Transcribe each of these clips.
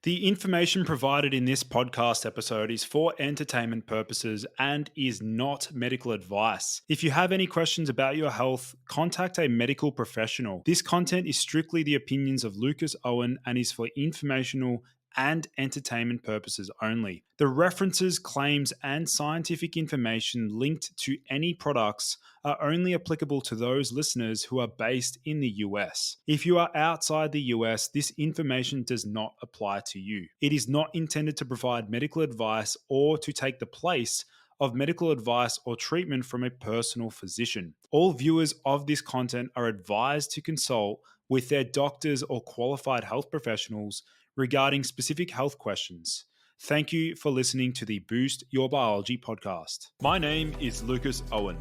The information provided in this podcast episode is for entertainment purposes and is not medical advice. If you have any questions about your health, contact a medical professional. This content is strictly the opinions of Lucas Aoun and is for informational and entertainment purposes only. The references, claims, and scientific information linked to any products are only applicable to those listeners who are based in the US. If you are outside the US, this information does not apply to you. It is not intended to provide medical advice or to take the place of medical advice or treatment from a personal physician. All viewers of this content are advised to consult with their doctors or qualified health professionals regarding specific health questions. Thank you for listening to the Boost Your Biology podcast. My name is Lucas Aoun.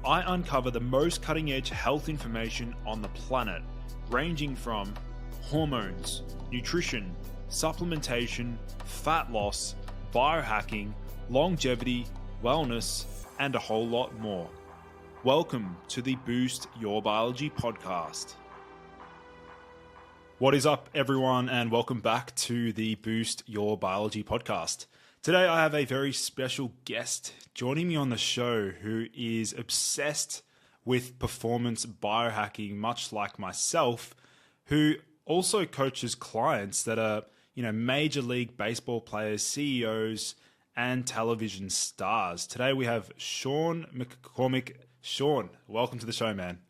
I uncover the most cutting-edge health information on the planet, ranging from hormones, nutrition, supplementation, fat loss, biohacking, longevity, wellness, and a whole lot more. Welcome to the Boost Your Biology podcast. What is up, everyone, and welcome back to the Boost Your Biology podcast. Today, I have a very special guest joining me on the show who is obsessed with performance biohacking, much like myself, who also coaches clients that are, Major League Baseball players, CEOs, and television stars. Today, we have Sean McCormick. Sean, welcome to the show, man.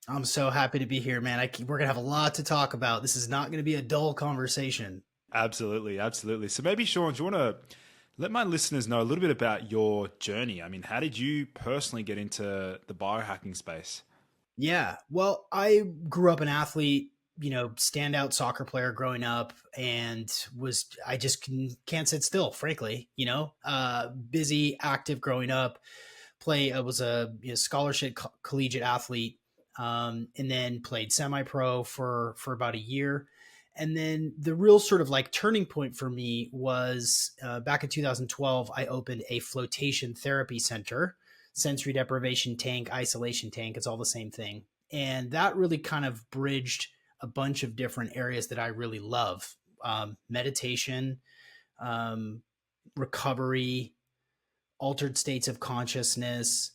I'm so happy to be here, man. We're going to have a lot to talk about. This is not going to be a dull conversation. Absolutely. So maybe, Sean, do you want to let my listeners know a little bit about your journey? I mean, how did you personally get into the biohacking space? Yeah, well, I grew up an athlete, standout soccer player growing up, and I just can't sit still, frankly, busy, active growing up. I was a scholarship collegiate athlete. And then played semi-pro for about a year. And then the real sort of like turning point for me was back in 2012, I opened a flotation therapy center, sensory deprivation tank, isolation tank. It's all the same thing. And that really kind of bridged a bunch of different areas that I really love. Meditation, recovery, altered states of consciousness,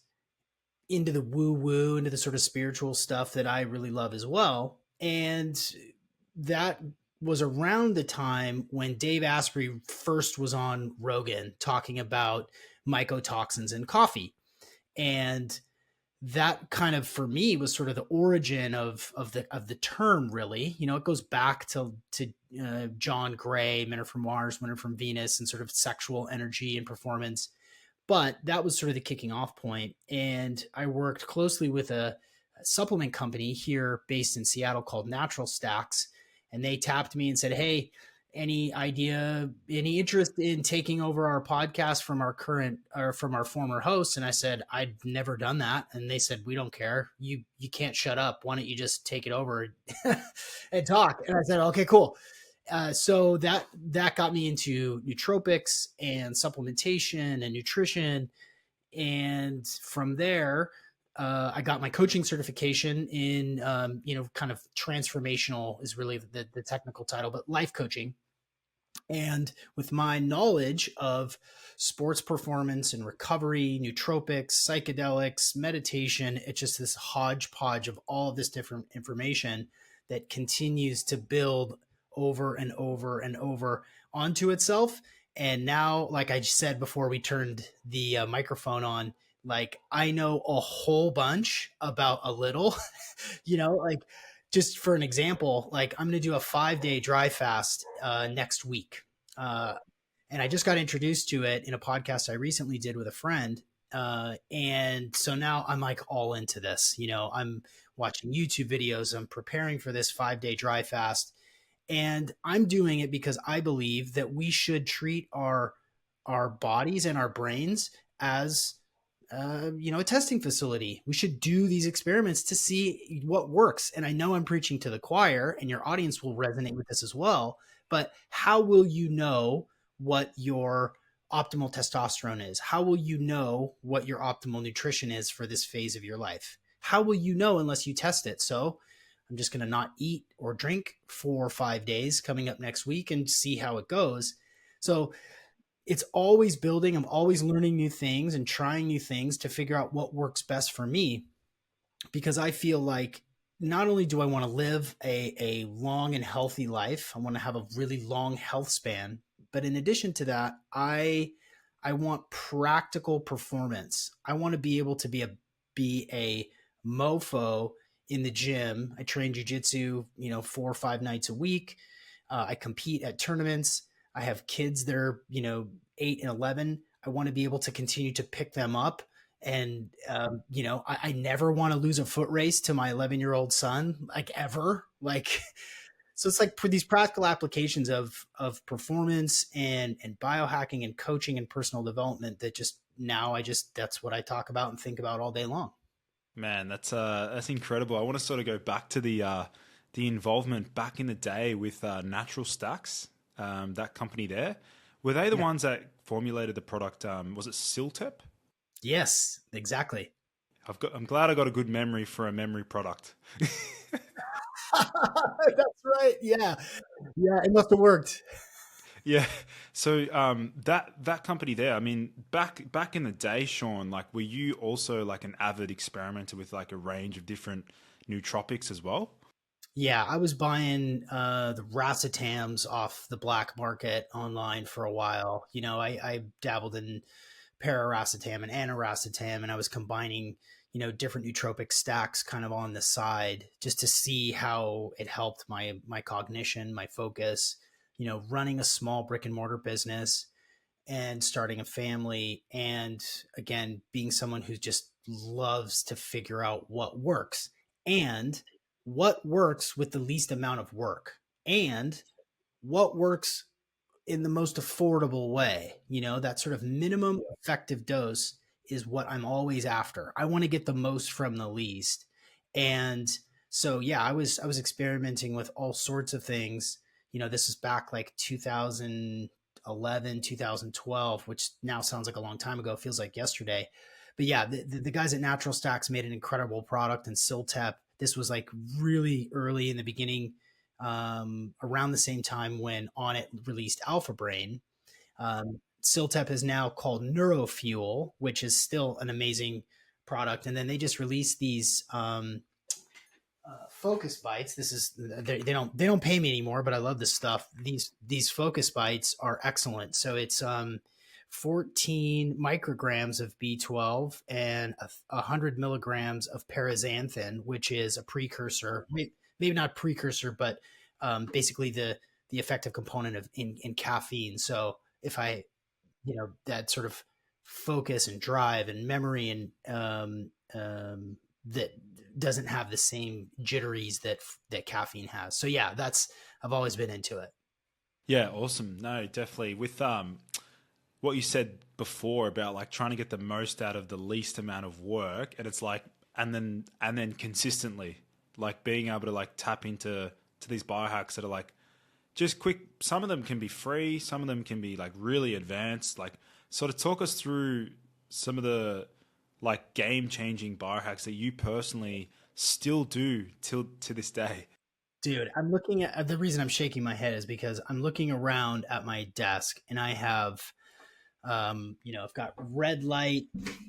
into the woo-woo, into the sort of spiritual stuff that I really love as well. And that was around the time when Dave Asprey first was on Rogan talking about mycotoxins in coffee. And that kind of, for me, was sort of the origin of the term, really. It goes back to John Gray, Men Are From Mars, Women Are From Venus, and sort of sexual energy and performance. But that was sort of the kicking off point. And I worked closely with a supplement company here based in Seattle called Natural Stacks. And they tapped me and said, hey, any interest in taking over our podcast from our former hosts? And I said, I'd never done that. And they said, we don't care. You can't shut up. Why don't you just take it over and talk? And I said, okay, cool. So that got me into nootropics and supplementation and nutrition. And from there, I got my coaching certification in, kind of transformational is really the technical title, but life coaching. And with my knowledge of sports performance and recovery, nootropics, psychedelics, meditation, it's just this hodgepodge of all this different information that continues to build over and over and over onto itself. And now, like I said before we turned the microphone on, like I know a whole bunch about a little, like just for an example, like I'm going to do a 5-day dry fast next week. And I just got introduced to it in a podcast I recently did with a friend. And so now I'm like all into this, I'm watching YouTube videos. I'm preparing for this 5-day dry fast. And I'm doing it because I believe that we should treat our bodies and our brains as, a testing facility. We should do these experiments to see what works. And I know I'm preaching to the choir, and your audience will resonate with this as well. But how will you know what your optimal testosterone is? How will you know what your optimal nutrition is for this phase of your life? How will you know unless you test it? So I'm just going to not eat or drink 4 or 5 days coming up next week and see how it goes. So it's always building. I'm always learning new things and trying new things to figure out what works best for me, because I feel like not only do I want to live a long and healthy life, I want to have a really long health span, but in addition to that, I want practical performance. I want to be able to be a mofo in the gym. I train jujitsu, 4 or 5 nights a week. I compete at tournaments. I have kids that are, 8 and 11. I want to be able to continue to pick them up. And, I never want to lose a foot race to my 11-year-old son, like ever. Like, so it's like for these practical applications of performance and biohacking and coaching and personal development that just now that's what I talk about and think about all day long. Man, that's incredible. I want to sort of go back to the involvement back in the day with Natural Stacks, that company there. Were they the Yeah. ones that formulated the product? Was it Siltep? Yes, exactly. I'm glad I got a good memory for a memory product. That's right. Yeah. Yeah. It must have worked. Yeah. So that company there, I mean, back in the day, Sean, like were you also like an avid experimenter with like a range of different nootropics as well? Yeah. I was buying the racetams off the black market online for a while. I dabbled in paracetam and aniracetam, and I was combining, different nootropic stacks kind of on the side just to see how it helped my cognition, my focus, running a small brick and mortar business and starting a family. And again, being someone who just loves to figure out what works and what works with the least amount of work and what works in the most affordable way. That sort of minimum effective dose is what I'm always after. I want to get the most from the least. And so yeah, I was experimenting with all sorts of things. This is back like 2011, 2012, which now sounds like a long time ago, feels like yesterday. But yeah, the guys at Natural Stacks made an incredible product, and Siltep, this was like really early in the beginning, around the same time when On It released Alpha Brain. Siltep is now called Neurofuel, which is still an amazing product. And then they just released these Focus Bites. This is they don't pay me anymore, but I love this stuff. These Focus Bites are excellent. So it's 14 micrograms of B12 and 100 milligrams of paraxanthin, which is a precursor, maybe not precursor, but basically the effective component in caffeine. So if I, that sort of focus and drive and memory and that doesn't have the same jitteries that caffeine has. So yeah, I've always been into it. Yeah, awesome. No, definitely. With what you said before about like trying to get the most out of the least amount of work, and it's like and then consistently like being able to like tap into these biohacks that are like just quick. Some of them can be free, some of them can be like really advanced. Like sort of talk us through some of the like game changing biohacks that you personally still do till to this day. Dude, I'm looking at the reason I'm shaking my head is because I'm looking around at my desk and I have, I've got red light,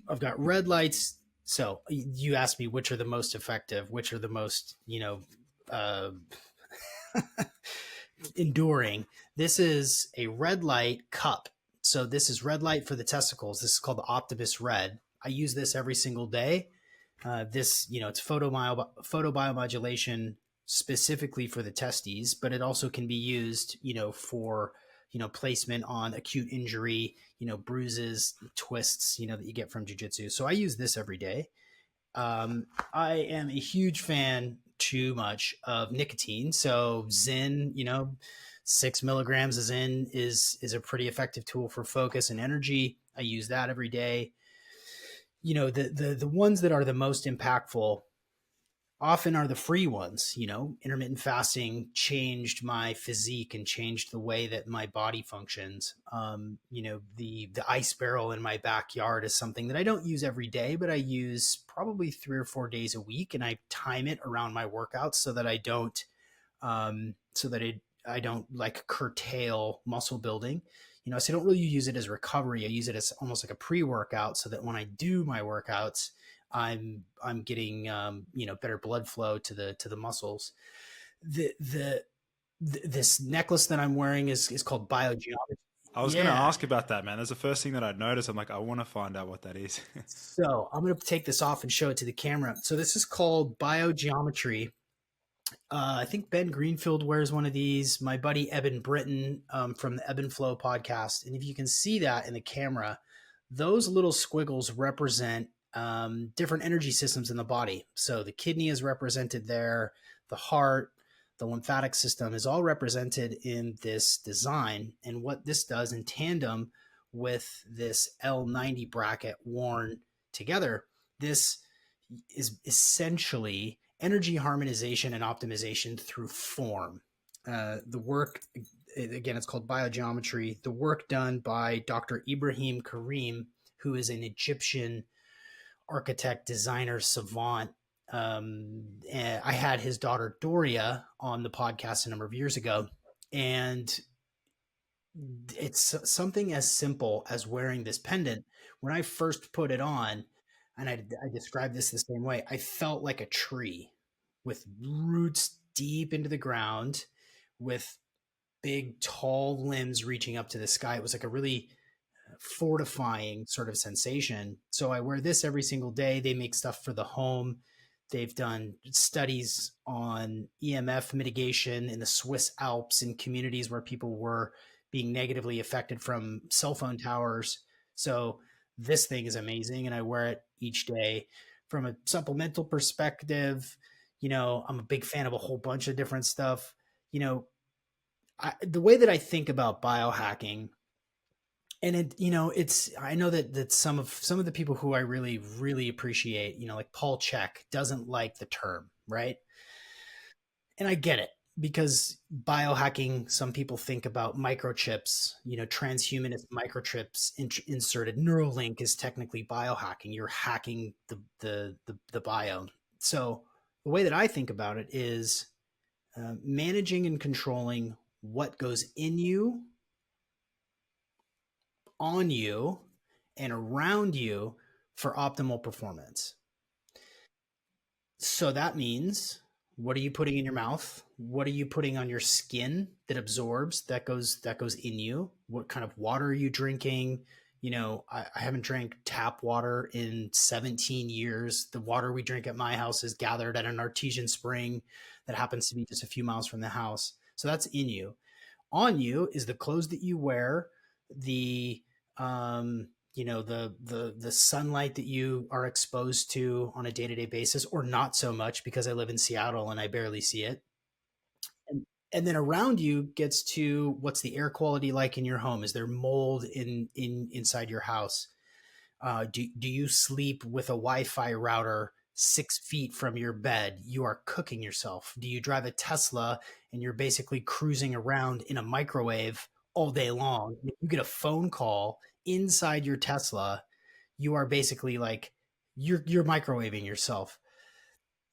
I've got red lights. So you asked me which are the most effective, which are the most, uh, enduring. This is a red light cup. So this is red light for the testicles. This is called the Optimus Red. I use this every single day. It's photobiomodulation specifically for the testes, but it also can be used, for, placement on acute injury, bruises, twists, that you get from jujitsu. So I use this every day. I am a huge fan, too much, of nicotine. So Zyn, 6 milligrams of Zyn is a pretty effective tool for focus and energy. I use that every day. The ones that are the most impactful often are the free ones. Intermittent fasting changed my physique and changed the way that my body functions. The ice barrel in my backyard is something that I don't use every day, but I use probably 3 or 4 days a week, and I time it around my workouts so that I don't like curtail muscle building. So I don't really use it as recovery. I use it as almost like a pre-workout, so that when I do my workouts, I'm getting better blood flow to the muscles. This necklace that I'm wearing is called Biogeometry. I was going to Yeah. ask about that, man. That's the first thing that I'd noticed. I'm like, I want to find out what that is. So I'm going to take this off and show it to the camera. So this is called Biogeometry. I think Ben Greenfield wears one of these. My buddy Eben Britton from the Ebb and Flow podcast. And if you can see that in the camera, those little squiggles represent different energy systems in the body. So the kidney is represented there, the heart, the lymphatic system is all represented in this design. And what this does in tandem with this L90 bracket worn together, this is essentially energy harmonization and optimization through form. The work, again, it's called Biogeometry. The work done by Dr. Ibrahim Karim, who is an Egyptian architect, designer, savant. I had his daughter Doria on the podcast a number of years ago, and it's something as simple as wearing this pendant. When I first put it on, and I describe this the same way, I felt like a tree with roots deep into the ground, with big, tall limbs reaching up to the sky. It was like a really fortifying sort of sensation. So I wear this every single day. They make stuff for the home. They've done studies on EMF mitigation in the Swiss Alps in communities where people were being negatively affected from cell phone towers. So this thing is amazing, and I wear it each day. From a supplemental perspective, I'm a big fan of a whole bunch of different stuff. The way that I think about biohacking, and I know that some of the people who I really, really appreciate, like Paul Chek, doesn't like the term, right? And I get it, because biohacking, some people think about microchips, transhumanist microchips inserted. Neuralink is technically biohacking. You're hacking the bio. So the way that I think about it is managing and controlling what goes in you, on you, and around you for optimal performance. So that means, what are you putting in your mouth? What are you putting on your skin that absorbs, that goes in you? What kind of water are you drinking? I haven't drank tap water in 17 years. The water we drink at my house is gathered at an artesian spring that happens to be just a few miles from the house. So that's in you. On you is the clothes that you wear, the the sunlight that you are exposed to on a day-to-day basis, or not so much, because I live in Seattle and I barely see it. And then around you gets to, what's the air quality like in your home? Is there mold inside your house? Do you sleep with a Wi-Fi router 6 feet from your bed? You are cooking yourself. Do you drive a Tesla and you're basically cruising around in a microwave all day long? If you get a phone call inside your Tesla, you are basically like, you're microwaving yourself.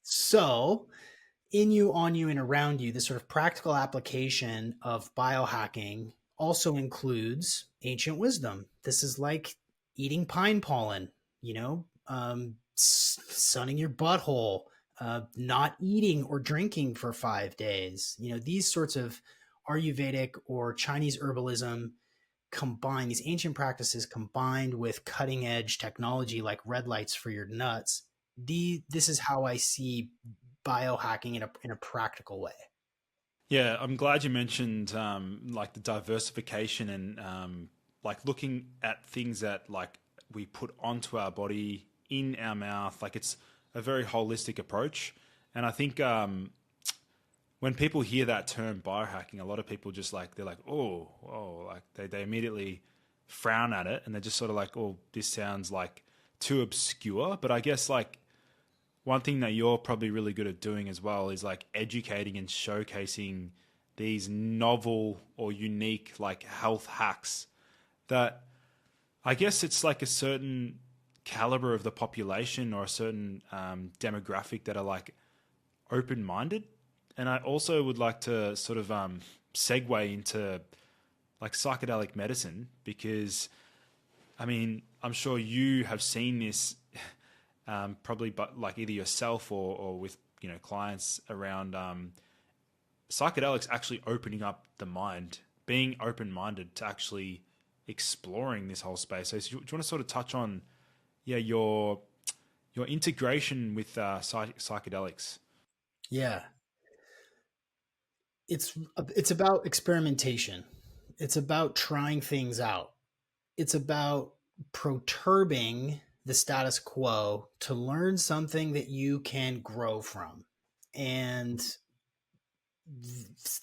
So in you, on you, and around you, this sort of practical application of biohacking also includes ancient wisdom. This is like eating pine pollen, sunning your butthole, not eating or drinking for 5 days. These sorts of Ayurvedic or Chinese herbalism combined, these ancient practices combined with cutting edge technology like red lights for your nuts. This is how I see biohacking in a practical way. Yeah, I'm glad you mentioned like the diversification and like looking at things that like we put onto our body, in our mouth. Like it's a very holistic approach. And I think when people hear that term biohacking, a lot of people just like, they're like, oh, like they immediately frown at it, and they're just sort of like, oh, this sounds like too obscure. But I guess like one thing that you're probably really good at doing as well is like educating and showcasing these novel or unique like health hacks that I guess it's like a certain caliber of the population or a certain demographic that are like open minded. And I also would like to sort of segue into like psychedelic medicine because I mean, I'm sure you have seen this probably, but like either yourself or with clients around psychedelics actually opening up the mind, being open minded to actually exploring this whole space. So, do you want to sort of touch on, yeah, your integration with psychedelics? Yeah, it's about experimentation. It's about trying things out. It's about perturbing the status quo to learn something that you can grow from. And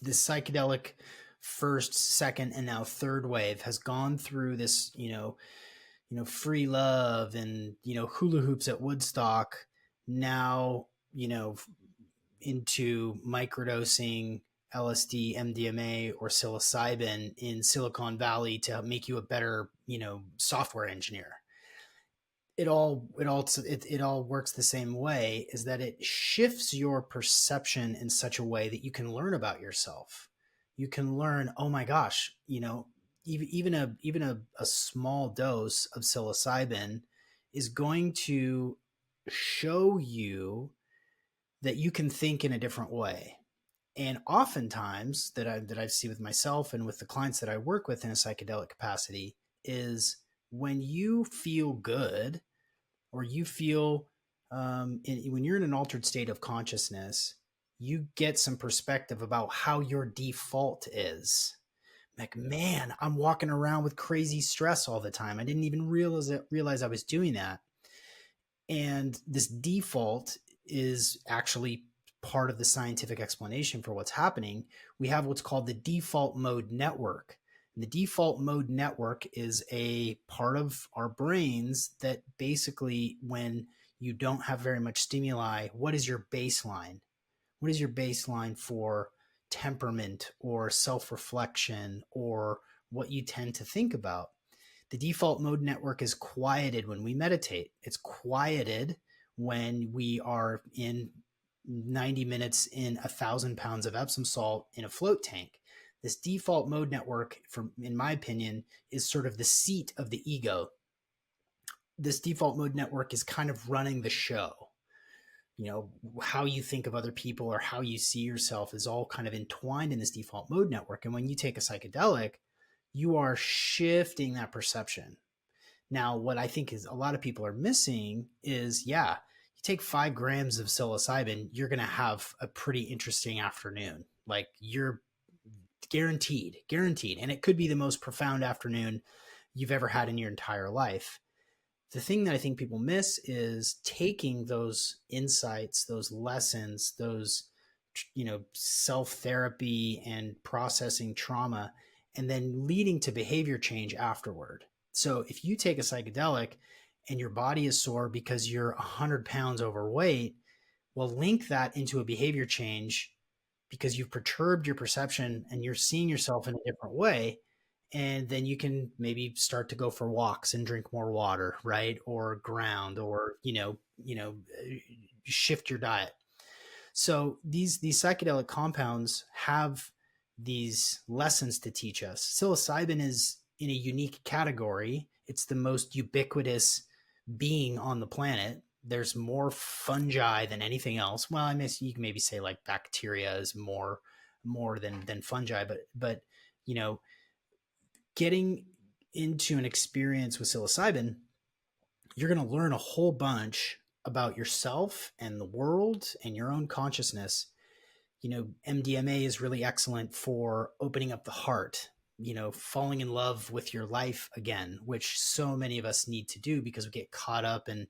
the psychedelic first, second, and now third wave has gone through this, free love and, hula hoops at Woodstock. Now, into microdosing LSD, MDMA, or psilocybin in Silicon Valley to make you a better, software engineer. It all works the same way, is that it shifts your perception in such a way that you can learn about yourself. You can learn, oh my gosh, even a small dose of psilocybin is going to show you that you can think in a different way. And oftentimes that I see with myself and with the clients that I work with in a psychedelic capacity is when you feel good, or you feel when you're in an altered state of consciousness, you get some perspective about how your default is. Like, man, I'm walking around with crazy stress all the time. I didn't even realize I was doing that. And this default is actually part of the scientific explanation for what's happening. We have what's called the default mode network. And the default mode network is a part of our brains that basically, when you don't have very much stimuli, what is your baseline? What is your baseline for temperament or self-reflection or what you tend to think about? The default mode network is quieted when we meditate. It's quieted when we are in 90 minutes in 1,000 pounds of Epsom salt in a float tank. This default mode network, in my opinion, is sort of the seat of the ego. This default mode network is kind of running the show. How you think of other people or how you see yourself is all kind of entwined in this default mode network. And when you take a psychedelic, you are shifting that perception. Now, what I think is a lot of people are missing is, yeah, you take 5 grams of psilocybin, you're going to have a pretty interesting afternoon. Like, you're guaranteed. And it could be the most profound afternoon you've ever had in your entire life. The thing that I think people miss is taking those insights, those lessons, those, self-therapy and processing trauma, and then leading to behavior change afterward. So if you take a psychedelic and your body is sore because you're 100 pounds overweight, well, link that into a behavior change because you've perturbed your perception and you're seeing yourself in a different way. And then you can maybe start to go for walks and drink more water, right? Or ground, or, shift your diet. So these psychedelic compounds have these lessons to teach us. Psilocybin is in a unique category. It's the most ubiquitous being on the planet. There's more fungi than anything else. Well, I mean, you can maybe say like bacteria is more than fungi, but getting into an experience with psilocybin, you're going to learn a whole bunch about yourself and the world and your own consciousness. MDMA is really excellent for opening up the heart, falling in love with your life again, which so many of us need to do because we get caught up in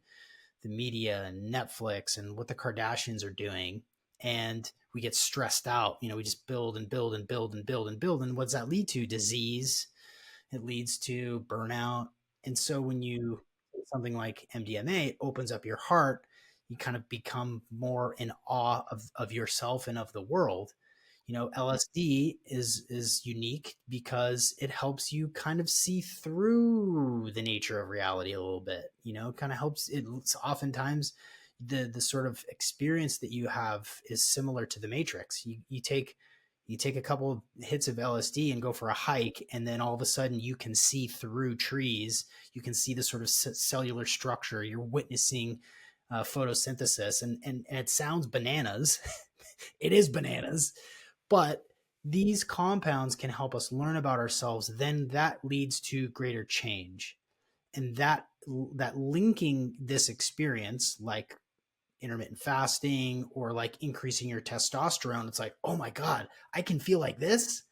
the media and Netflix and what the Kardashians are doing. And we get stressed out. We just build and build and build and build and build. And what does that lead to? Disease. It leads to burnout. And so when you something like MDMA, it opens up your heart, you kind of become more in awe of yourself and of the world. LSD is unique because it helps you kind of see through the nature of reality a little bit. Kind of helps. It's oftentimes the sort of experience that you have is similar to the Matrix. You take a couple of hits of LSD and go for a hike, and then all of a sudden you can see through trees. You can see the sort of cellular structure. You're witnessing photosynthesis, and it sounds bananas. It is bananas, but these compounds can help us learn about ourselves. Then that leads to greater change, and that linking this experience, like intermittent fasting or like increasing your testosterone, it's like, oh my God, I can feel like this.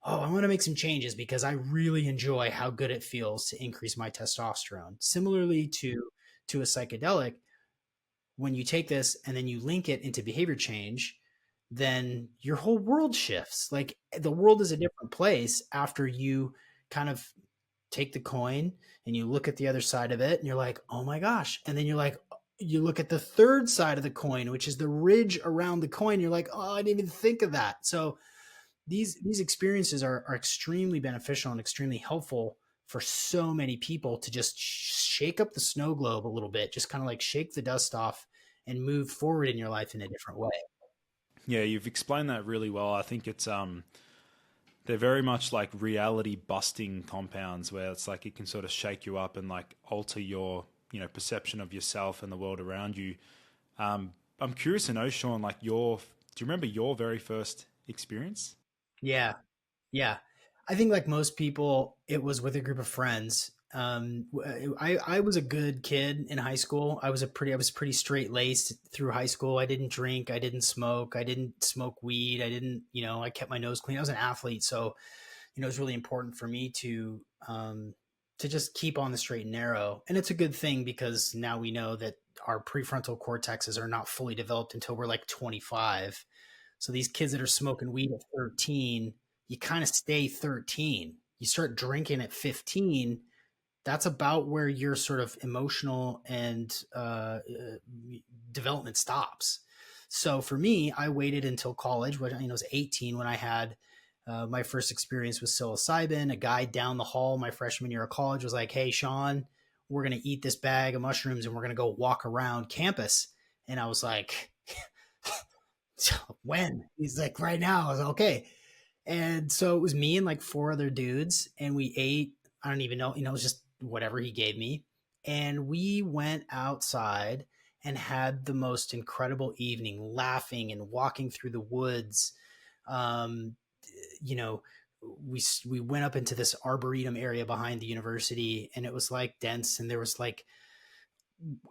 Oh, I want to make some changes because I really enjoy how good it feels to increase my testosterone. Similarly to a psychedelic, when you take this and then you link it into behavior change, then your whole world shifts. Like the world is a different place after you kind of take the coin and you look at the other side of it and you're like, oh my gosh. And then you're like, you look at the third side of the coin, which is the ridge around the coin. You're like, oh, I didn't even think of that. So these experiences are extremely beneficial and extremely helpful for so many people to just shake up the snow globe a little bit, just kind of like shake the dust off and move forward in your life in a different way. Yeah, you've explained that really well. I think it's they're very much like reality busting compounds where it's like it can sort of shake you up and like alter your, perception of yourself and the world around you. I'm curious to know, Sean, like do you remember your very first experience? Yeah. Yeah. I think like most people, it was with a group of friends. I was a good kid in high school. I was pretty straight laced through high school. I didn't drink. I didn't smoke. I didn't smoke weed. I didn't, I kept my nose clean. I was an athlete. So, it was really important for me to just keep on the straight and narrow. And it's a good thing because now we know that our prefrontal cortexes are not fully developed until we're like 25. So these kids that are smoking weed at 13, you kind of stay 13. You start drinking at 15. That's about where your sort of emotional and development stops. So for me, I waited until college, when I was 18 when I had my first experience with psilocybin. A guy down the hall my freshman year of college was like, "Hey, Sean, we're going to eat this bag of mushrooms and we're going to go walk around campus." And I was like, when? He's like, right now. I was like, okay. And so it was me and like four other dudes, and we ate. I don't even know, it was just whatever he gave me. And we went outside and had the most incredible evening, laughing and walking through the woods. Um, you know, we went up into this arboretum area behind the university, and it was like dense, and there was like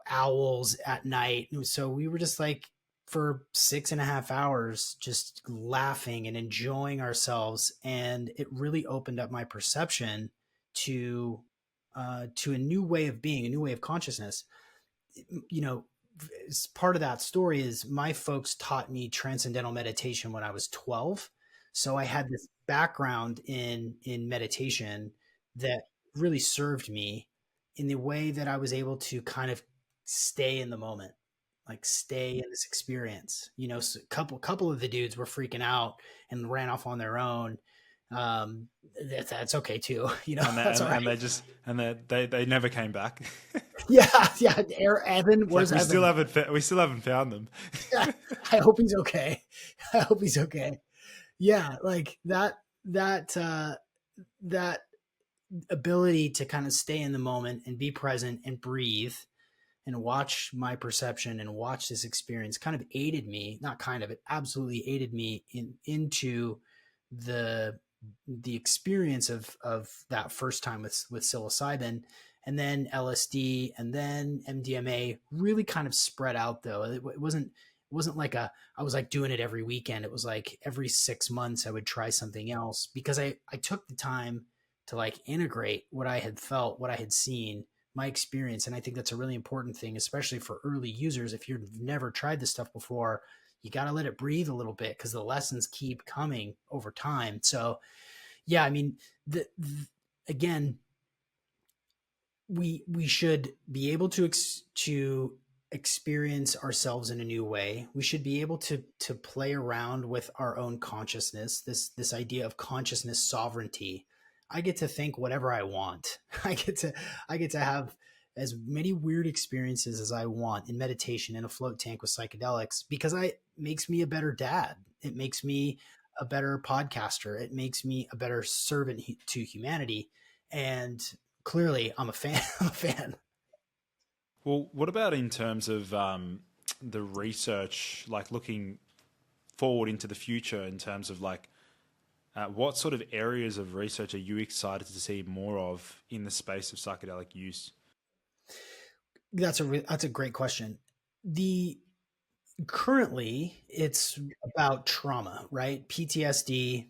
owls at night. So we were just like for 6.5 hours just laughing and enjoying ourselves, and it really opened up my perception to to a new way of being, a new way of consciousness. You know, part of that story is my folks taught me transcendental meditation when I was 12. So I had this background in meditation that really served me in the way that I was able to kind of stay in the moment, like stay in this experience. So couple of the dudes were freaking out and ran off on their own. That's okay too. And they, That's all right. and they just and they never came back. Yeah, yeah. Evan, It's like where's Evan? we still haven't found them. Yeah, I hope he's okay. I hope he's okay. Yeah, like that ability to kind of stay in the moment and be present and breathe and watch my perception and watch this experience kind of aided me, not kind of, it absolutely aided me into the experience of that first time with psilocybin, and then LSD, and then MDMA really kind of spread out though. It wasn't like I was like doing it every weekend. It was like every 6 months I would try something else because I took the time to like integrate what I had felt, what I had seen, my experience. And I think that's a really important thing, especially for early users. If you've never tried this stuff before, you got to let it breathe a little bit because the lessons keep coming over time. So yeah, I mean, again, we should be able to experience ourselves in a new way. We should be able to play around with our own consciousness. This idea of consciousness sovereignty. I get to think whatever I want. I get to have as many weird experiences as I want in meditation in a float tank with psychedelics, because I makes me a better dad. It makes me a better podcaster. It makes me a better servant to humanity. And clearly I'm a fan. I'm a fan. Well, what about in terms of the research, like looking forward into the future in terms of like what sort of areas of research are you excited to see more of in the space of psychedelic use? That's a great question. The Currently it's about trauma, right? PTSD,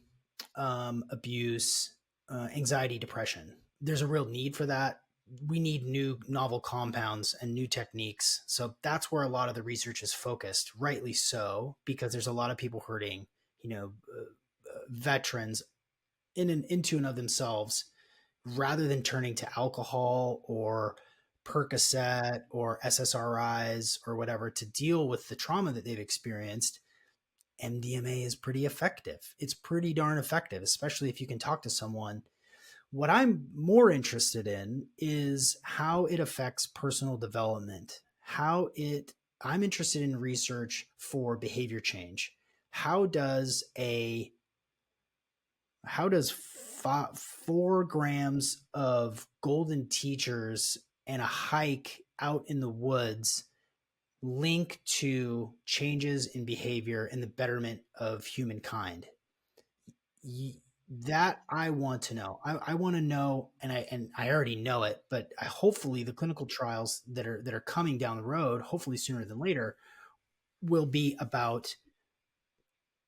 abuse, anxiety, depression. There's a real need for that. We need new novel compounds and new techniques. So that's where a lot of the research is focused, rightly so, because there's a lot of people hurting, veterans into and of themselves, rather than turning to alcohol or Percocet or SSRIs or whatever to deal with the trauma that they've experienced. MDMA is pretty effective. It's pretty darn effective, especially if you can talk to someone. What I'm more interested in is how it affects personal development. I'm interested in research for behavior change. How does a how does 4 grams of golden teachers and a hike out in the woods link to changes in behavior and the betterment of humankind? That I want to know. I want to know, and I already know it, but hopefully the clinical trials that are coming down the road, hopefully sooner than later, will be about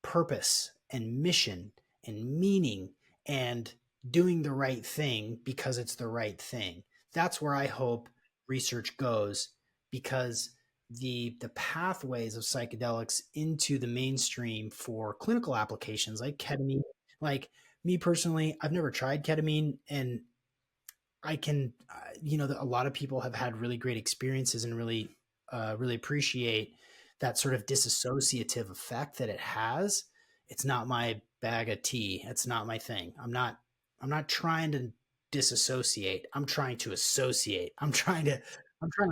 purpose and mission and meaning and doing the right thing because it's the right thing. That's where I hope research goes, because the pathways of psychedelics into the mainstream for clinical applications like ketamine, like me personally, I've never tried ketamine, and I can, a lot of people have had really great experiences and really appreciate that sort of disassociative effect that it has. It's not my bag of tea. It's not my thing. I'm not trying to disassociate. I'm trying to associate. I'm trying to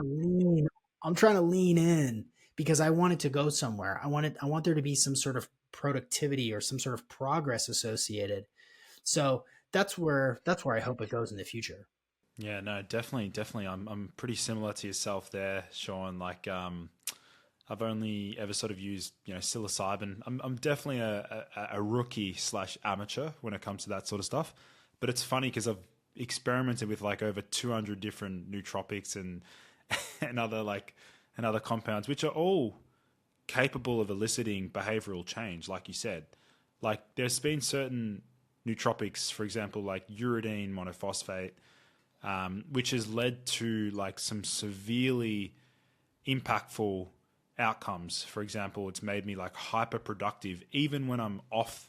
lean, I'm trying to lean in because I want it to go somewhere. I want there to be some sort of productivity or some sort of progress associated. So that's where I hope it goes in the future. Yeah, no, definitely, definitely. I'm pretty similar to yourself there, Sean. Like, I've only ever sort of used, psilocybin. I'm definitely a rookie slash amateur when it comes to that sort of stuff. But it's funny because I've experimented with like over 200 different nootropics and and other compounds, which are all capable of eliciting behavioral change, like you said. Like, there's been certain nootropics, for example, like uridine monophosphate, which has led to like some severely impactful outcomes. For example, it's made me like hyper productive even when I'm off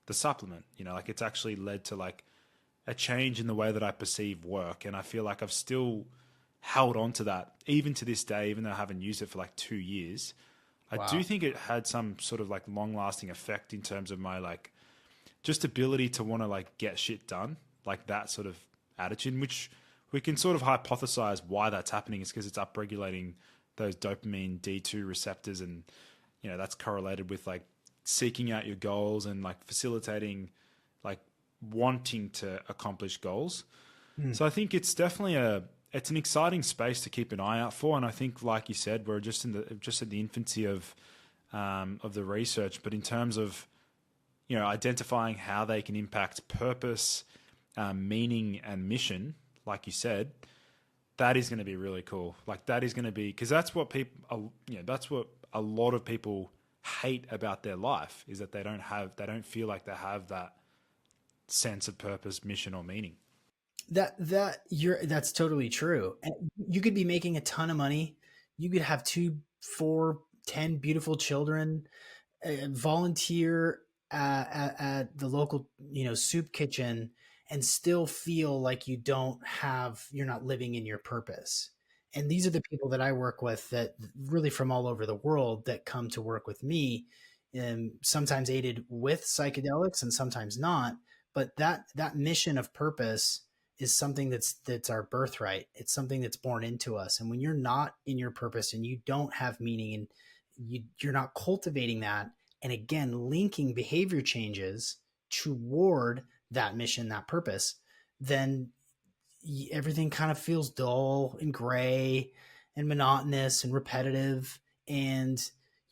the supplement. Like it's actually led to like a change in the way that I perceive work. And I feel like I've still held on to that even to this day, even though I haven't used it for like 2 years. I do Wow. think it had some sort of like long lasting effect in terms of my like just ability to want to like get shit done, like that sort of attitude, which we can sort of hypothesize why that's happening is because it's upregulating those dopamine D2 receptors, and that's correlated with like seeking out your goals and like facilitating like wanting to accomplish goals. Mm. So I think it's definitely it's an exciting space to keep an eye out for, and I think, like you said, we're just at the infancy of the research. But in terms of identifying how they can impact purpose, meaning, and mission, like you said, that is going to be really cool. Like that is going to be because that's what people, that's what a lot of people hate about their life is that they don't feel like they have that sense of purpose, mission, or meaning. That's totally true. And you could be making a ton of money. You could have 2, 4, 10 beautiful children, volunteer at the local, soup kitchen, and still feel like you're not living in your purpose. And these are the people that I work with, that really from all over the world, that come to work with me, and sometimes aided with psychedelics and sometimes not. But that mission of purpose is something that's our birthright. It's something that's born into us. And when you're not in your purpose and you don't have meaning, and you're not cultivating that, and again linking behavior changes toward that mission, that purpose, then everything kind of feels dull and gray and monotonous and repetitive. And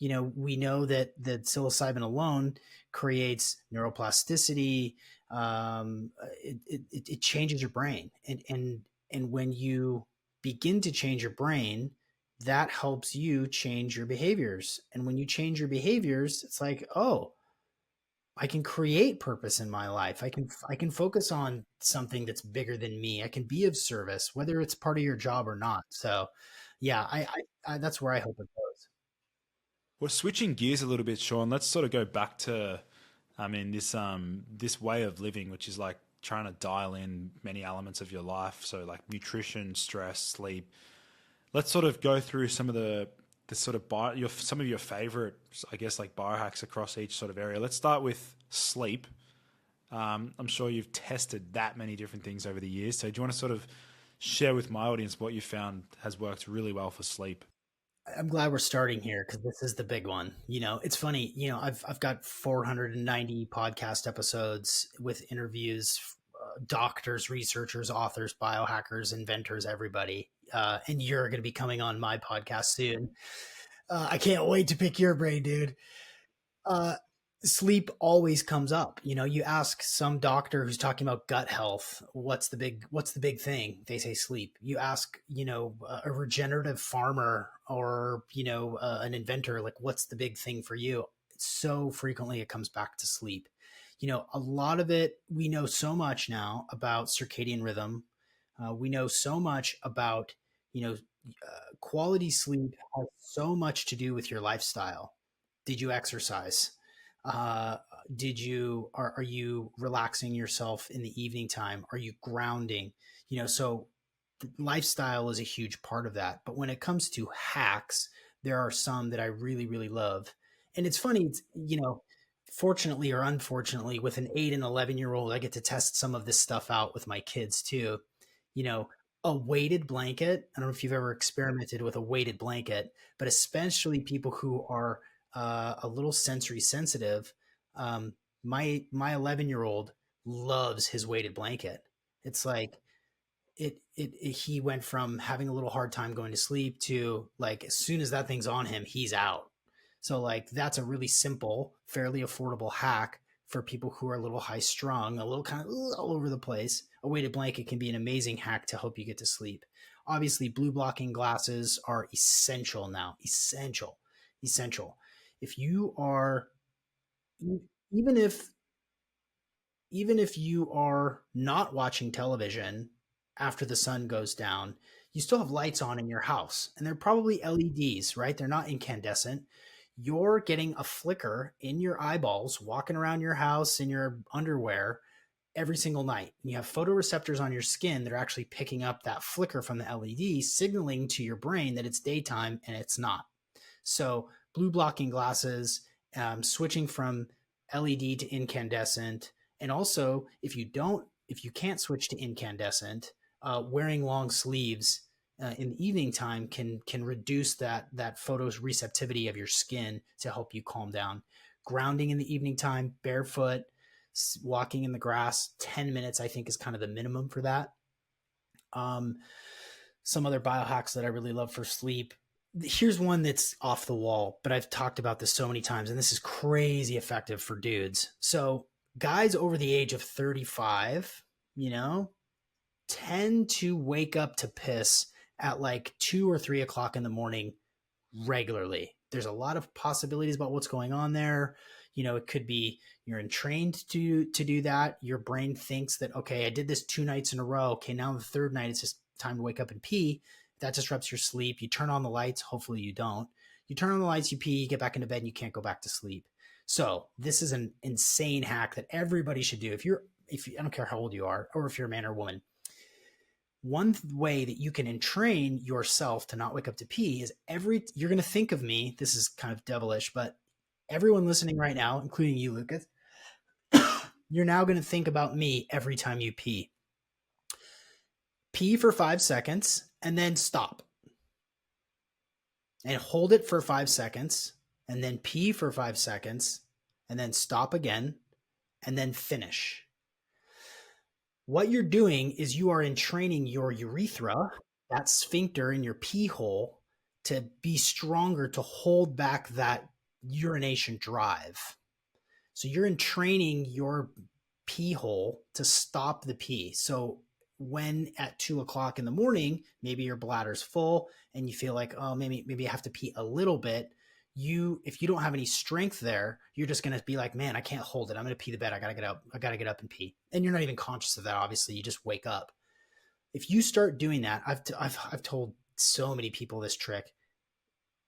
we know that psilocybin alone creates neuroplasticity. It changes your brain, and when you begin to change your brain, that helps you change your behaviors. And when you change your behaviors, it's like, oh, I can create purpose in my life. I can focus on something that's bigger than me. I can be of service, whether it's part of your job or not. So, yeah, I that's where I hope it goes. Well, switching gears a little bit, Sean, let's sort of go back to, I mean, this way of living, which is like trying to dial in many elements of your life. So like nutrition, stress, sleep. Let's sort of go through some of the sort of some of your favorite, I guess, like biohacks across each sort of area. Let's start with sleep. I'm sure you've tested that many different things over the years. So do you want to sort of share with my audience what you found has worked really well for sleep? I'm glad we're starting here because this is the big one. It's funny. I've got 490 podcast episodes with interviews, doctors, researchers, authors, biohackers, inventors, everybody. And you're going to be coming on my podcast soon. I can't wait to pick your brain, dude. Uh, Sleep always comes up. You ask some doctor who's talking about gut health, what's the big thing? They say sleep. You ask, a regenerative farmer, or, an inventor, like, what's the big thing for you? So frequently it comes back to sleep. A lot of it, we know so much now about circadian rhythm. We know so much about, you know, quality sleep has so much to do with your lifestyle. Did you exercise? Uh, are you relaxing yourself in the evening time? Are you grounding? So lifestyle is a huge part of that. But when it comes to hacks, there are some that I really, really love. And it's funny, fortunately or unfortunately, with an 8 and 11-year old, I get to test some of this stuff out with my kids too. You know, a weighted blanket. I don't know if you've ever experimented with a weighted blanket, but especially people who are a little sensory sensitive. Um, my 11-year-old loves his weighted blanket. It's like he went from having a little hard time going to sleep to, like, as soon as that thing's on him, he's out. So like that's a really simple, fairly affordable hack for people who are a little high strung, a little kind of all over the place. A weighted blanket can be an amazing hack to help you get to sleep. Obviously, blue blocking glasses are essential now. Essential. If you are, even if you are not watching television after the sun goes down, you still have lights on in your house, and they're probably LEDs, right? They're not incandescent. You're getting a flicker in your eyeballs walking around your house in your underwear every single night. And you have photoreceptors on your skin that are actually picking up that flicker from the LED, signaling to your brain that it's daytime, and it's not. So blue blocking glasses, switching from LED to incandescent, and also if you can't switch to incandescent, wearing long sleeves in the evening time can reduce that photoreceptivity of your skin to help you calm down. Grounding in the evening time, barefoot, walking in the grass, 10 minutes I think is kind of the minimum for that. Um, some other biohacks that I really love for sleep. Here's one that's off the wall, but I've talked about this so many times, and this is crazy effective for dudes. So guys over the age of 35, tend to wake up to piss at like 2 or 3 o'clock in the morning regularly. There's a lot of possibilities about what's going on there. It could be you're entrained to do that. Your brain thinks that, okay, I did this 2 nights in a row. Okay, now the third night it's just time to wake up and pee. That disrupts your sleep. You turn on the lights. Hopefully you don't. You turn on the lights, you pee, you get back into bed, and you can't go back to sleep. So this is an insane hack that everybody should do. If I don't care how old you are, or if you're a man or woman, one way that you can entrain yourself to not wake up to pee is you're going to think of me. This is kind of devilish, but everyone listening right now, including you, Lucas, you're now going to think about me every time you pee. Pee for 5 seconds and then stop. And hold it for 5 seconds and then pee for 5 seconds and then stop again and then finish. What you're doing is you are entraining your urethra, that sphincter in your pee hole, to be stronger to hold back that urination drive. So you're entraining your pee hole to stop the pee. So when at 2 o'clock in the morning, maybe your bladder's full and you feel like, oh, maybe I have to pee a little bit. If you don't have any strength there, you're just going to be like, man, I can't hold it. I'm going to pee the bed. I got to get up. I got to get up and pee. And you're not even conscious of that. Obviously, you just wake up. If you start doing that, I've told so many people this trick.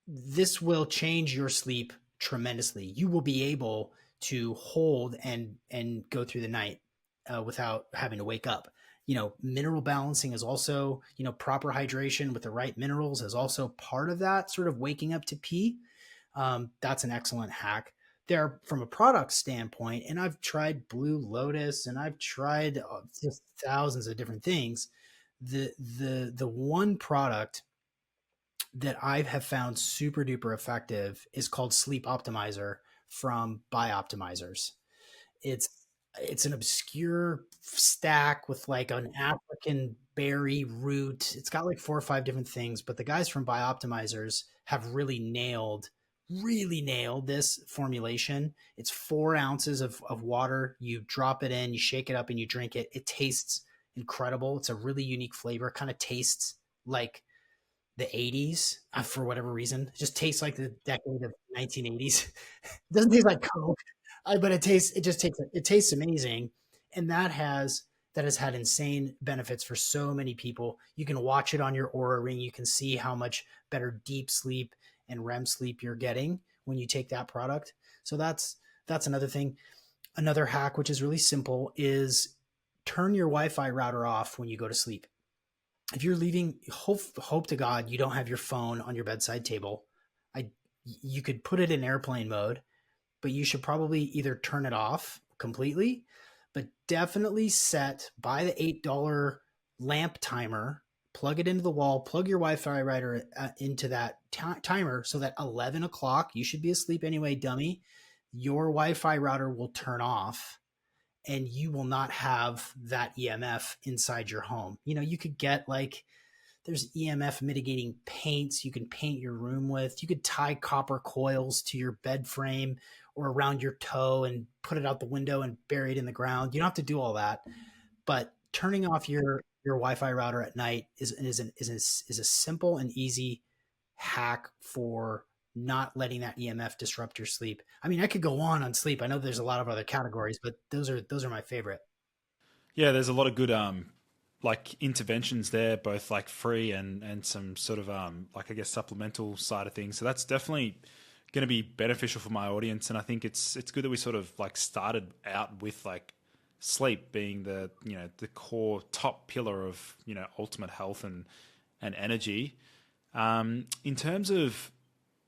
This will change your sleep tremendously. You will be able to hold and go through the night without having to wake up. Mineral balancing is also, proper hydration with the right minerals is also part of that sort of waking up to pee. That's an excellent hack there from a product standpoint. And I've tried Blue Lotus and I've tried just thousands of different things. The one product that I have found super duper effective is called Sleep Optimizer from Bioptimizers. It's an obscure stack with like an African berry root. It's got like 4 or 5 different things, but the guys from Bioptimizers have really nailed this formulation. It's 4 ounces of water. You drop it in, you shake it up and you drink it. It tastes incredible. It's a really unique flavor. It kind of tastes like the 80s for whatever reason. It just tastes like the decade of 1980s. It doesn't taste like Coke, but it tastes amazing. And that has had insane benefits for so many people. You can watch it on your Oura ring. You can see how much better deep sleep and REM sleep you're getting when you take that product. So that's another thing. Another hack, which is really simple, is turn your Wi-Fi router off when you go to sleep. If you're leaving, hope to God you don't have your phone on your bedside table. You could put it in airplane mode, but you should probably either turn it off completely, but definitely set by the $8 lamp timer, plug it into the wall, plug your Wi-Fi router into that timer so that 11 o'clock, you should be asleep anyway, dummy, your Wi-Fi router will turn off and you will not have that EMF inside your home. You could get there's EMF mitigating paints you can paint your room with. You could tie copper coils to your bed frame or around your toe and put it out the window and bury it in the ground. You don't have to do all that, but turning off your Wi-Fi router at night is a simple and easy hack for not letting that EMF disrupt your sleep. I mean, I could go on sleep. I know there's a lot of other categories, but those are my favorite. Yeah, there's a lot of good interventions there, both like free and some sort of I guess supplemental side of things. So that's definitely going to be beneficial for my audience, and I think it's good that we sort of started out with sleep being the the core top pillar of ultimate health and energy. In terms of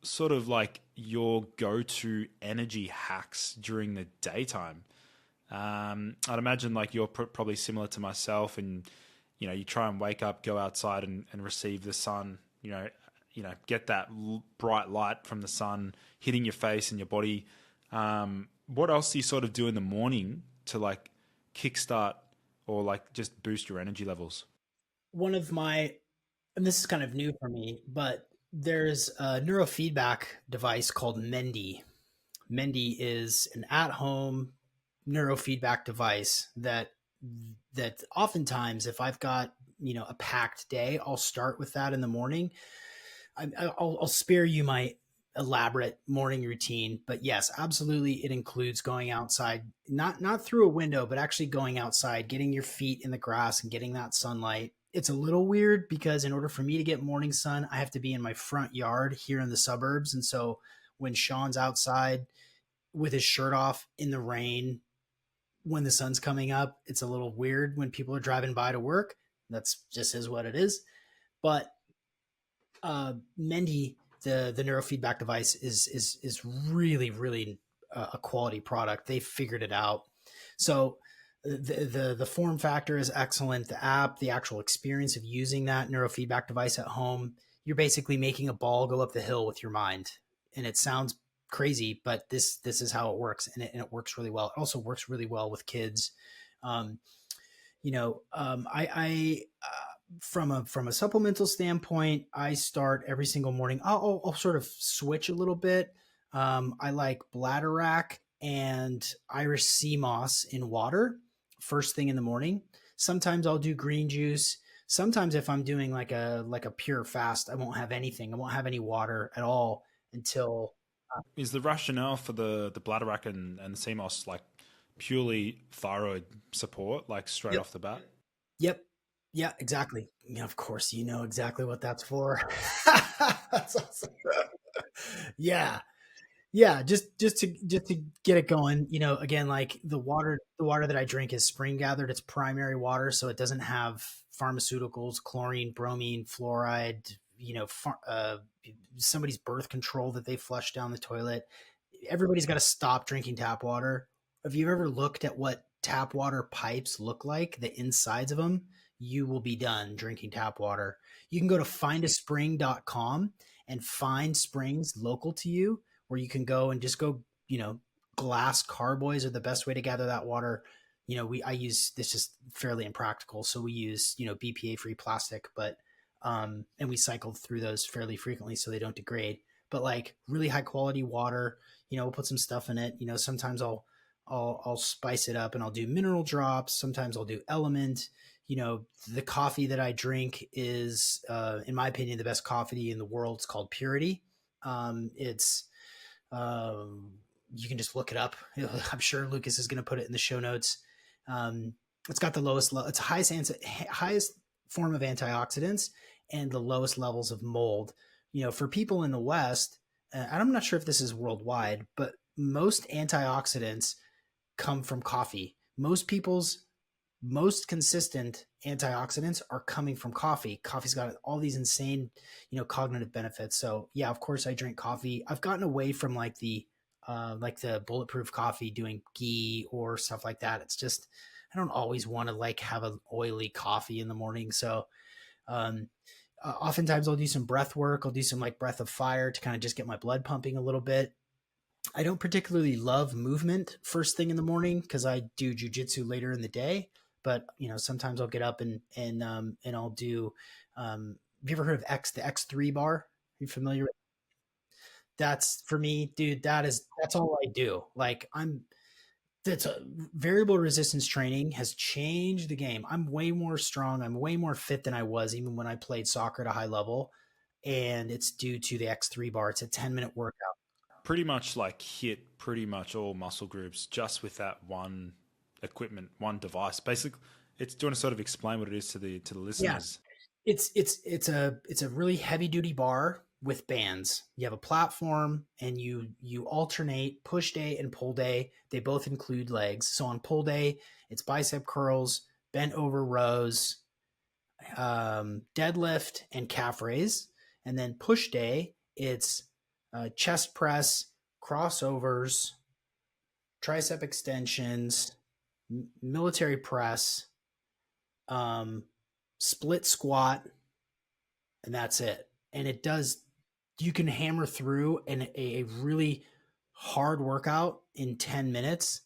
sort of your go-to energy hacks during the daytime, I'd imagine you're probably similar to myself, and you try and wake up, go outside and receive the sun, get that bright light from the sun hitting your face and your body. What else do you sort of do in the morning to kickstart or just boost your energy levels? One of my, and this is kind of new for me, but there's a neurofeedback device called Mendy. Mendy is an at-home neurofeedback device that oftentimes, if I've got a packed day, I'll start with that in the morning. I'll spare you my elaborate morning routine, but yes, absolutely, it includes going outside, not through a window, but actually going outside, getting your feet in the grass and getting that sunlight. It's a little weird because in order for me to get morning sun, I have to be in my front yard here in the suburbs. And so when Sean's outside with his shirt off in the rain, when the sun's coming up, it's a little weird when people are driving by to work. That's just is what it is. But Mendy, the neurofeedback device, is really really a quality product. They figured it out. So the form factor is excellent. The app, the actual experience of using that neurofeedback device at home, you're basically making a ball go up the hill with your mind, and it sounds crazy, but this is how it works, and it works really well. It also works really well with kids. Um, I from a supplemental standpoint, I start every single morning. I'll sort of switch a little bit. I like bladderwrack and Irish sea moss in water first thing in the morning. Sometimes I'll do green juice. Sometimes if I'm doing like a pure fast, I won't have anything. I won't have any water at all until Is the rationale for the bladderwrack and the CMOS like purely thyroid support, like straight yep, off the bat? yep, yeah, exactly. Yeah, of course, you know exactly what that's for. That's awesome. Yeah, yeah, just to get it going. Again, like the water that I drink is spring gathered. It's primary water, so it doesn't have pharmaceuticals, chlorine, bromine, fluoride. Somebody's birth control that they flush down the toilet. Everybody's got to stop drinking tap water. If you've ever looked at what tap water pipes look like, the insides of them, you will be done drinking tap water. You can go to findaspring.com and find springs local to you where you can go and just go, glass carboys are the best way to gather that water. I use this is fairly impractical. So we use, BPA free plastic, but, and we cycle through those fairly frequently so they don't degrade, but like really high quality water, we'll put some stuff in it. Sometimes I'll spice it up and I'll do mineral drops. Sometimes I'll do element. The coffee that I drink is, in my opinion, the best coffee in the world. It's called Purity. It's um, you can just look it up. I'm sure Lucas is going to put it in the show notes. Um, it's got the it's highest form of antioxidants and the lowest levels of mold. For people in the West, and I'm not sure if this is worldwide, but most antioxidants come from coffee. Most people's most consistent antioxidants are coming from coffee. Coffee's got all these insane, cognitive benefits. So yeah, of course I drink coffee. I've gotten away from like the bulletproof coffee doing ghee or stuff like that. It's just, I don't always want to like have an oily coffee in the morning. So, um, oftentimes I'll do some breath work. I'll do some like breath of fire to kind of just get my blood pumping a little bit. I don't particularly love movement first thing in the morning because I do jujitsu later in the day. But sometimes I'll get up and I'll do. Have you ever heard of the X3 bar? Are you familiar with? That's for me, dude. That's all I do. Like that's a variable resistance training has changed the game. I'm way more strong. I'm way more fit than I was even when I played soccer at a high level, and it's due to the X3 bar. It's a 10-minute workout. Pretty much like hit pretty much all muscle groups just with that one equipment, one device. Basically, it's do you want to sort of explain what it is to the Yeah, listeners? it's a really heavy duty bar with bands. You have a platform and you alternate push day and pull day. They both include legs. So on pull day, it's bicep curls, bent over rows, deadlift, and calf raise. And then push day, it's chest press, crossovers, tricep extensions, military press, um, split squat, and that's it. And it does, you can hammer through a really hard workout in 10 minutes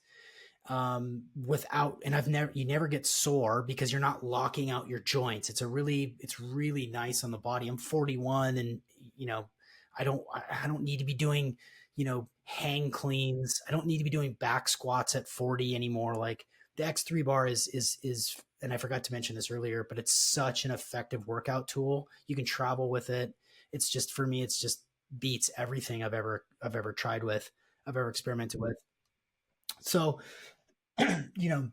without, and you never get sore because you're not locking out your joints. It's really nice on the body. I'm 41 and, you know, I don't need to be doing, hang cleans. I don't need to be doing back squats at 40 anymore. Like the X3 bar is, and I forgot to mention this earlier, but it's such an effective workout tool. You can travel with it. It's just, for me, it's just beats everything I've ever tried with, I've ever experimented with. So, you know,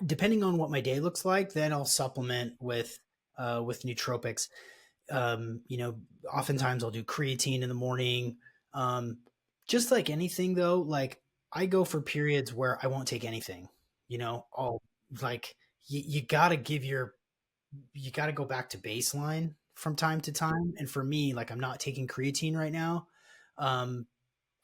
depending on what my day looks like, then I'll supplement with nootropics. Oftentimes I'll do creatine in the morning. Um, just like anything though, like I go for periods where I won't take anything. I'll like you got to give your you got to go back to baseline from time to time. And for me, like I'm not taking creatine right now. Um,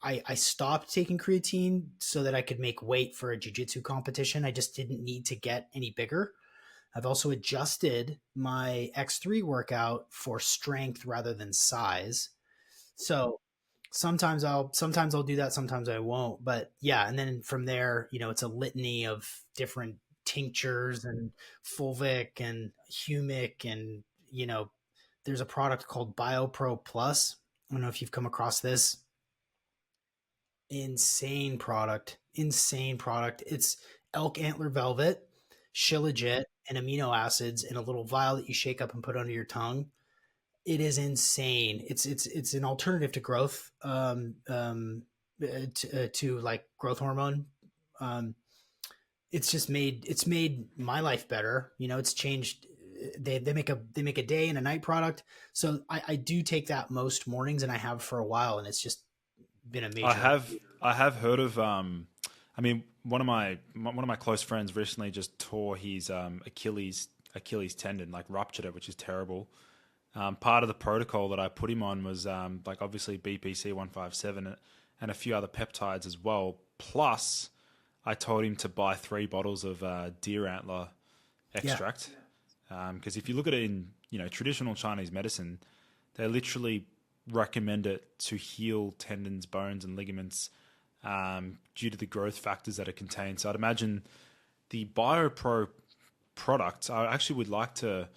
I stopped taking creatine so that I could make weight for a jiu-jitsu competition. I just didn't need to get any bigger. I've also adjusted my X3 workout for strength rather than size. So sometimes I'll do that, sometimes I won't. But yeah, and then from there, it's a litany of different tinctures and fulvic and humic and there's a product called BioPro Plus. I don't know if you've come across this. Insane product. Insane product. It's elk antler velvet, shilajit, and amino acids in a little vial that you shake up and put under your tongue. It is insane. It's an alternative to growth, to like growth hormone. Um, it's made my life better. It's changed. They make a day and a night product. So I do take that most mornings, and I have for a while, and it's just been a I major. have I have heard of I mean one of my close friends recently just tore his Achilles tendon, like ruptured it, which is terrible. Part of the protocol that I put him on was like obviously BPC 157 and a few other peptides as well. Plus, I told him to buy 3 bottles of deer antler Yeah, extract, because if you look at it in traditional Chinese medicine, they literally recommend it to heal tendons, bones, and ligaments due to the growth factors that are contained. So I'd imagine the BioPro product. I actually would like to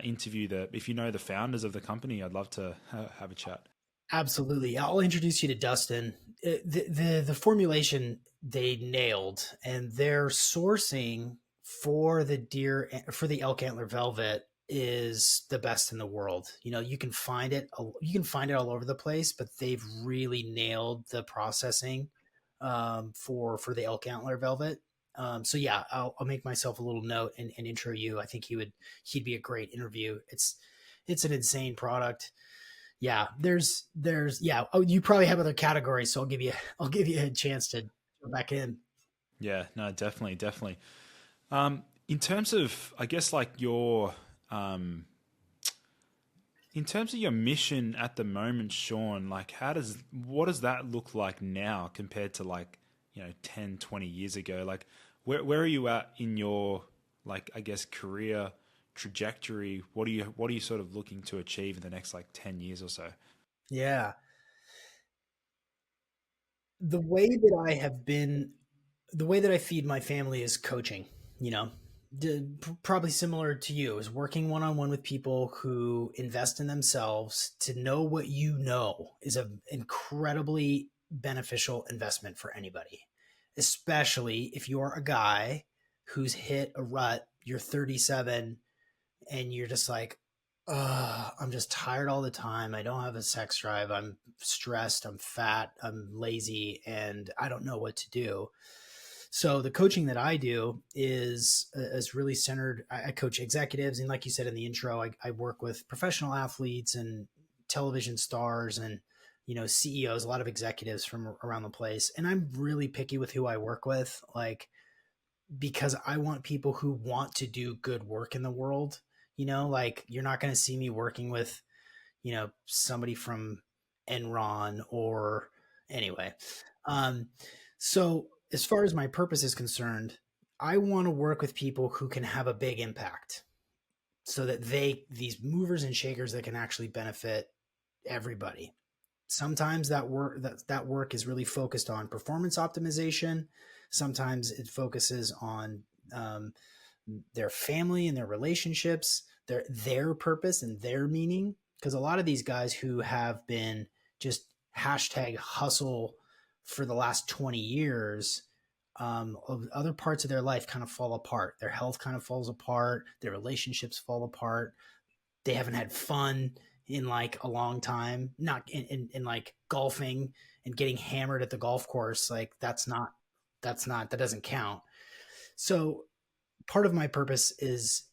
interview if you know the founders of the company. I'd love to have a chat. absolutely. I'll introduce you to Dustin. The formulation they nailed, and their sourcing for the elk antler velvet is the best in the world. You can find it all over the place, but they've really nailed the processing for the elk antler velvet. So yeah, I'll make myself a little note and intro you. I think he'd be a great interview. It's an insane product. Yeah, there's yeah. Oh, you probably have other categories, so I'll give you a chance to go back in. Yeah, no, definitely, definitely. In terms of, I guess, like um, in terms of your mission at the moment, Sean, like what does that look like now compared to like, 10, 20 years ago? Like where are you at in your, like, I guess, career trajectory? What are you sort of looking to achieve in the next like 10 years or so? Yeah, the way that I have been, the way that I feed my family is coaching. You know, probably similar to you, is working one on one with people who invest in themselves. To know what you know is an incredibly beneficial investment for anybody, especially if you're a guy who's hit a rut. You're 37 and you're just like, I'm just tired all the time. I don't have a sex drive. I'm stressed. I'm fat. I'm lazy, and I don't know what to do. So the coaching that I do is really centered. I coach executives, and like you said in the intro, I work with professional athletes and television stars and CEOs, a lot of executives from around the place. And I'm really picky with who I work with, like because I want people who want to do good work in the world. Like you're not going to see me working with somebody from Enron or anyway. Um, so as far as my purpose is concerned, I want to work with people who can have a big impact so that these movers and shakers that can actually benefit everybody. Sometimes that work is really focused on performance optimization. Sometimes it focuses on um, their family and their relationships, their purpose and their meaning. Because a lot of these guys who have been just hashtag hustle for the last 20 years, other parts of their life kind of fall apart. Their health kind of falls apart. Their relationships fall apart. They haven't had fun in like a long time. Not in like golfing and getting hammered at the golf course. Like that doesn't count. So part of my purpose is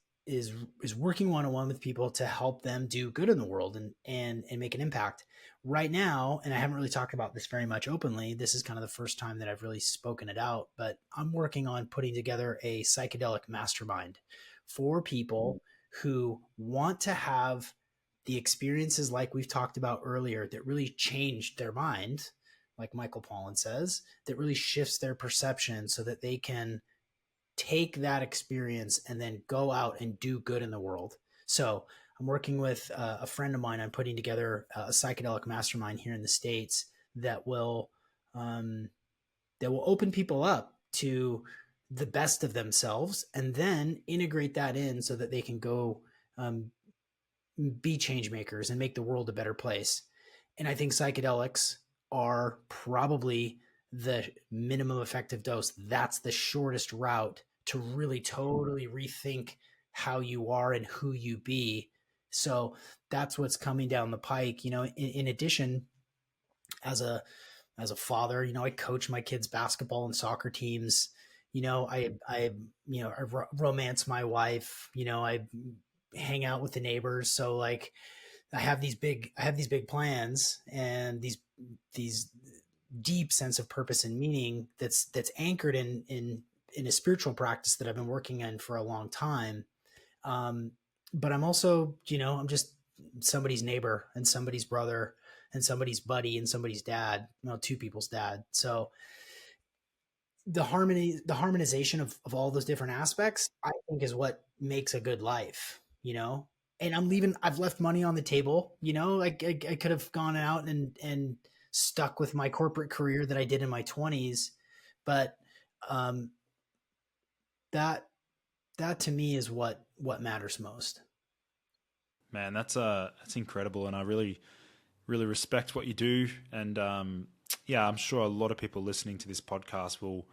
working one on one with people to help them do good in the world and make an impact. Right now, and I haven't really talked about this very much openly. This is kind of the first time that I've really spoken it out, but I'm working on putting together a psychedelic mastermind for people who want to have the experiences like we've talked about earlier that really changed their mind, like Michael Pollan says, that really shifts their perception so that they can take that experience and then go out and do good in the world. So I'm working with a friend of mine. I'm putting together a psychedelic mastermind here in the States um, that will open people up to the best of themselves and then integrate that in so that they can go um, be change makers and make the world a better place. And I think psychedelics are probably the minimum effective dose. That's the shortest route to really totally rethink how you are and who you be. So that's what's coming down the pike. In addition, as a father, I coach my kids' basketball and soccer teams. I romance my wife. I hang out with the neighbors. So like, I have these big plans and these deep sense of purpose and meaning that's anchored in a spiritual practice that I've been working in for a long time. Um, but I'm also, I'm just somebody's neighbor and somebody's brother and somebody's buddy and somebody's dad, two people's dad. So the harmonization of all those different aspects, I think is what makes a good life. And I've left money on the table, like I could have gone out and stuck with my corporate career that I did in my 20s. But um, that, that to me is what matters most. Man, that's incredible, and I really really respect what you do. And yeah, I'm sure a lot of people listening to this podcast will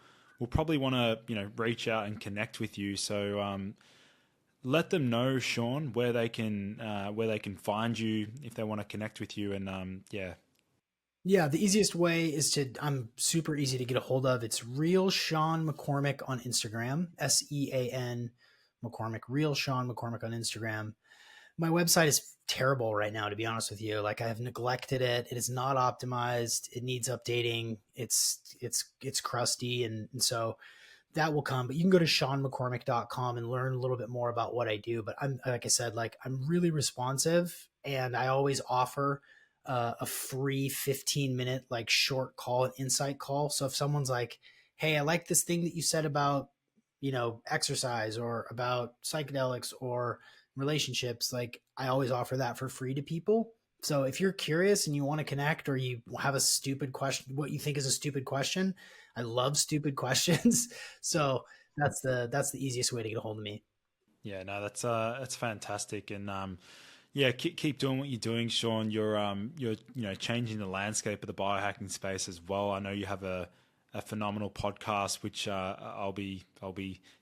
probably want to reach out and connect with you. So let them know, Sean, where they can find you if they want to connect with you. And yeah. Yeah, the easiest way is I'm super easy to get a hold of. It's Real Sean McCormick on Instagram, SEAN McCormick, Real Sean McCormick on Instagram. My website is terrible right now, to be honest with you. Like, I have neglected it. It is not optimized. It needs updating. It's crusty. And so that will come, but you can go to seanmccormick.com and learn a little bit more about what I do. But I'm, like I said, like, I'm really responsive, and I always offer a free 15-minute, like, short call, an insight call. So if someone's like, hey, I like this thing that you said about, exercise or about psychedelics or relationships, like, I always offer that for free to people. So if you're curious and you want to connect, or you have a stupid question, what you think is a stupid question, I love stupid questions. So that's the easiest way to get a hold of me. Yeah, no, that's fantastic, and yeah, keep doing what you're doing, Sean. You're changing the landscape of the biohacking space as well. I know you have a phenomenal podcast, which I'll be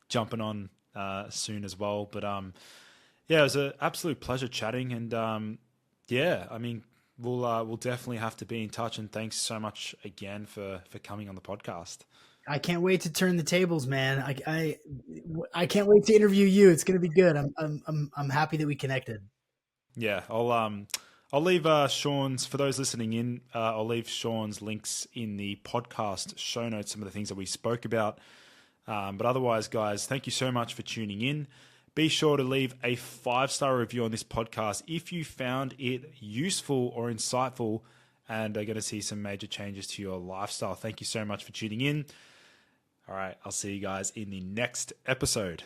jumping on soon as well. But yeah, it was an absolute pleasure chatting, and yeah, I mean, we'll definitely have to be in touch. And thanks so much again for coming on the podcast. I can't wait to turn the tables, man. I can't wait to interview you. It's gonna be good. I'm happy that we connected. Yeah, I'll leave Sean's, for those listening in. I'll leave Sean's links in the podcast show notes. Some of the things that we spoke about. But otherwise, guys, thank you so much for tuning in. Be sure to leave a 5-star review on this podcast if you found it useful or insightful and are going to see some major changes to your lifestyle. Thank you so much for tuning in. All right, I'll see you guys in the next episode.